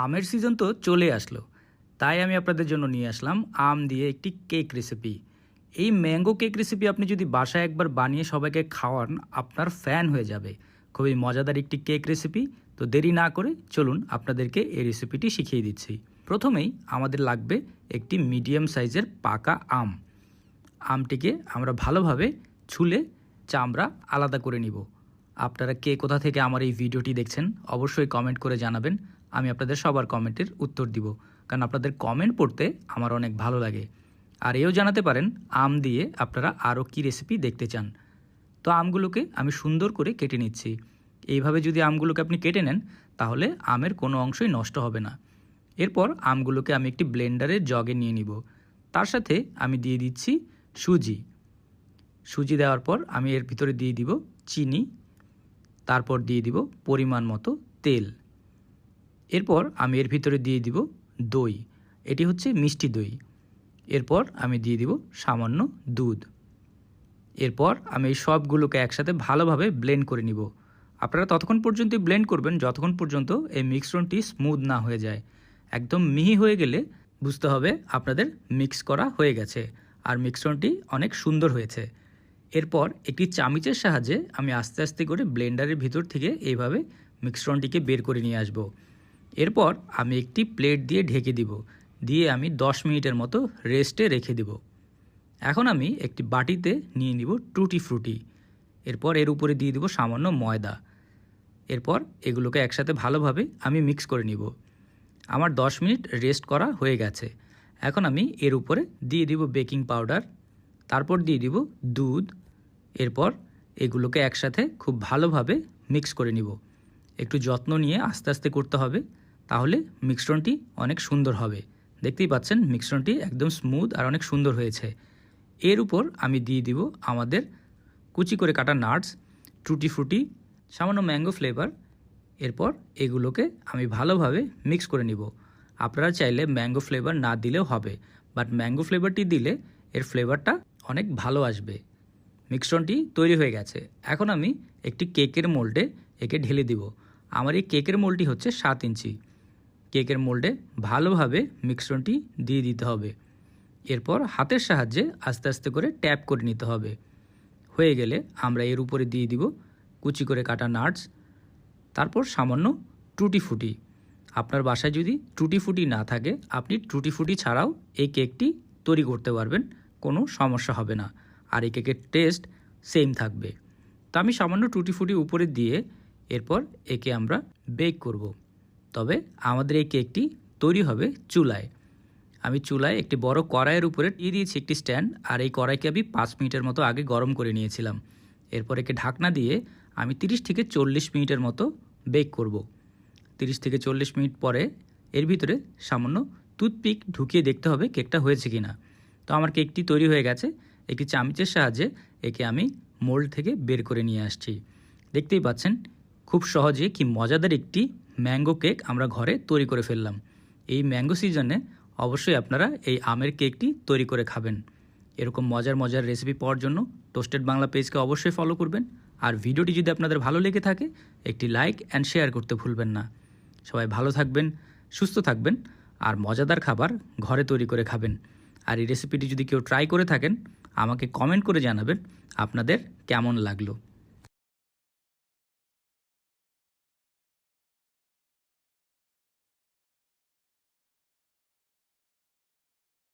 আমের সিজন তো চলে আসলো, তাই আমি আপনাদের জন্য নিয়ে আসলাম আম দিয়ে একটি কেক রেসিপি। এই ম্যাঙ্গো কেক রেসিপি আপনি যদি বাসায় একবার বানিয়ে সবাইকে খাওয়ান, আপনার ফ্যান হয়ে যাবে। খুবই মজাদার একটি কেক রেসিপি। তো দেরি না করে চলুন আপনাদেরকে এই রেসিপিটি শিখিয়ে দিচ্ছি। প্রথমেই আমাদের লাগবে একটি মিডিয়াম সাইজের পাকা আম। আমটিকে আমরা ভালোভাবে ছুলে চামড়া আলাদা করে নিব। আপনারা কে কোথা থেকে আমার এই ভিডিওটি দেখছেন অবশ্যই কমেন্ট করে জানাবেন। আমি আপনাদের সবার কমেন্টের উত্তর দিব, কারণ আপনাদের কমেন্ট পড়তে আমার অনেক ভালো লাগে। আর এও জানাতে পারেন আম দিয়ে আপনারা আরও কী রেসিপি দেখতে চান। তো আমগুলোকে আমি সুন্দর করে কেটে নিচ্ছি। এইভাবে যদি আমগুলোকে আপনি কেটে নেন তাহলে আমের কোনো অংশই নষ্ট হবে না। এরপর আমগুলোকে আমি একটি ব্লেন্ডারের জগে নিয়ে নিব। তার সাথে আমি দিয়ে দিচ্ছি সুজি দেওয়ার পর আমি এর ভিতরে দিয়ে দিব চিনি, তারপর দিয়ে দিব পরিমাণ মতো তেল। এরপর আমি এর ভিতরে দিয়ে দিব দই, এটি হচ্ছে মিষ্টি দই। এরপর আমি দিয়ে দিব সামান্য দুধ। এরপর আমি এই সবগুলোকে একসাথে ভালোভাবে ব্লেন্ড করে নিব। আপনারা ততক্ষণ পর্যন্ত ব্লেন্ড করবেন যতক্ষণ পর্যন্ত এই মিশ্রণটি স্মুথ না হয়ে যায়। একদম মিহি হয়ে গেলে বুঝতে হবে আপনাদের মিক্স করা হয়ে গেছে আর মিশ্রণটি অনেক সুন্দর হয়েছে। এরপর একটি চামচের সাহায্যে আমি আস্তে আস্তে করে ব্লেন্ডারের ভিতর থেকে এইভাবে মিশ্রণটিকে বের করে নিয়ে আসব। এরপর আমি একটি প্লেট দিয়ে ঢেকে দিব, দিয়ে আমি 10 মিনিটের মতো রেস্টে রেখে দেব। এখন আমি একটি বাটিতে নিয়ে নিব টুটি ফ্রুটি। এরপর এর উপরে দিয়ে দিব সামান্য ময়দা। এরপর এগুলোকে একসাথে ভালোভাবে আমি মিক্স করে নিব। আমার 10 মিনিট রেস্ট করা হয়ে গেছে। এখন আমি এর উপরে দিয়ে দিব বেকিং পাউডার, তারপর দিয়ে দিব দুধ। এরপর এগুলোকে একসাথে খুব ভালোভাবে মিক্স করে নিব। একটু যত্ন নিয়ে আস্তে আস্তে করতে হবে, তাহলে মিশ্রণটি অনেক সুন্দর হবে। দেখতেই পাচ্ছেন মিশ্রণটি একদম স্মুথ আর অনেক সুন্দর হয়েছে। এর উপর আমি দিয়ে দিব আমাদের কুচি করে কাটা নাটস, টুটি ফ্রুটি, সামান্য ম্যাঙ্গো ফ্লেভার। এরপর এগুলোকে আমি ভালোভাবে মিক্স করে নিব। আপনারা চাইলে ম্যাঙ্গো ফ্লেভার না দিলেও হবে, বাট ম্যাঙ্গো ফ্লেভারটি দিলে এর ফ্লেভারটা অনেক ভালো আসবে। মিশ্রণটি তৈরি হয়ে গেছে। এখন আমি একটি কেকের মোল্ডে একে ঢেলে দিব। আমার এই কেকের মোল্ডটি হচ্ছে 7 ইঞ্চি। কেকের মোল্ডে ভালোভাবে মিশ্রণটি দিয়ে দিতে হবে। এরপর হাতের সাহায্যে আস্তে আস্তে করে ট্যাপ করে নিতে হবে। হয়ে গেলে আমরা এর উপরে দিয়ে দিব কুচি করে কাটা নাটস, তারপর সামান্য টুটি ফুটি। আপনার বাসায় যদি টুটি ফুটি না থাকে আপনি টুটি ফুটি ছাড়াও এই কেকটি তৈরি করতে পারবেন, কোনো সমস্যা হবে না। আর এই কেকের টেস্ট সেম থাকবে। তো আমি সামান্য টুটি ফুটি উপরে দিয়ে এরপর একে আমরা বেক করব। তবে আমাদের এই কেকটি তৈরি হবে চুলায়। আমি চুলায় একটি বড় কড়াইয়ের উপরে দিয়ে দিয়েছি একটি স্ট্যান্ড, আর এই কড়াইকে আমি 5 মিনিটের মতো আগে গরম করে নিয়েছিলাম। এরপর একে ঢাকনা দিয়ে আমি 30 থেকে 40 মিনিটের মতো বেক করব। 30 থেকে 40 মিনিট পরে এর ভিতরে সামান্য টুথপিক ঢুকিয়ে দেখতে হবে কেকটা হয়েছে কিনা। তো আমার কেকটি তৈরি হয়ে গেছে। একটি চামচের সাহায্যে একে আমি মোল্ড থেকে বের করে নিয়ে আসছি। দেখতেই পাচ্ছেন খুব সহজে কি মজাদার একটি ম্যাঙ্গো কেক আমরা ঘরে তৈরি করে ফেললাম। এই ম্যাঙ্গো সিজনে অবশ্যই আপনারা এই আমের কেকটি তৈরি করে খাবেন। এরকম মজার মজার রেসিপি পাওয়ার জন্য টোস্টেড বাংলা পেজকে অবশ্যই ফলো করবেন। আর ভিডিওটি যদি আপনাদের ভালো লেগে থাকে একটি লাইক অ্যান্ড শেয়ার করতে ভুলবেন না। সবাই ভালো থাকবেন, সুস্থ থাকবেন, আর মজাদার খাবার ঘরে তৈরি করে খাবেন। আর এই রেসিপিটি যদি কেউ ট্রাই করে থাকেন আমাকে কমেন্ট করে জানাবেন আপনাদের কেমন লাগলো।